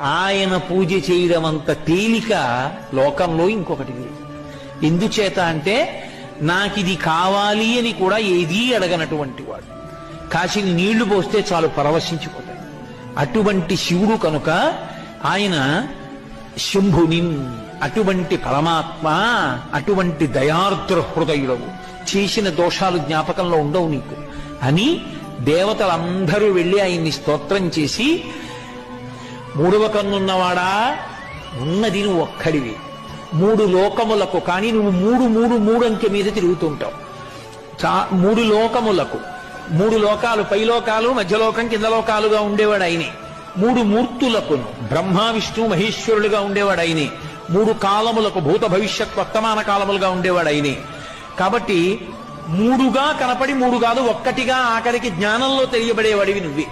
ఆయన పూజ చేయడం అంత తేలిక లోకంలో ఇంకొకటి లేదు. ఎందుచేత అంటే నాకిది కావాలి అని కూడా ఏదీ అడగనటువంటి వాడు. కాశీని నీళ్లు పోస్తే చాలు పరవశించిపోతాడు. అటువంటి శివుడు కనుక ఆయన శంభుని, అటువంటి పరమాత్మ, అటువంటి దయార్ద్ర హృదయుడవు, చేసిన దోషాలు జ్ఞాపకంలో ఉండవు నీకు అని దేవతలందరూ వెళ్ళి ఆయన్ని స్తోత్రం చేసి, మూడవ కన్నున్నవాడా, ఉన్నది నువ్వు ఒక్కడివి, మూడు లోకములకు, కానీ నువ్వు మూడు మూడు మూడు అంకె మీద తిరుగుతుంటావు. మూడు లోకములకు, మూడు లోకాలు, పైలోకాలు, మధ్యలోకం, కింద లోకాలుగా ఉండేవాడు ఆయనే. మూడు మూర్తులకు, బ్రహ్మ విష్ణు మహేశ్వరులుగా ఉండేవాడు ఆయనే. మూడు కాలములకు, భూత భవిష్యత్ వర్తమాన కాలములుగా ఉండేవాడు ఆయనే. కాబట్టి మూడుగా కనపడి మూడు కాదు ఒక్కటిగా ఆఖరికి జ్ఞానంలో తెలియబడేవాడివి నువ్వే.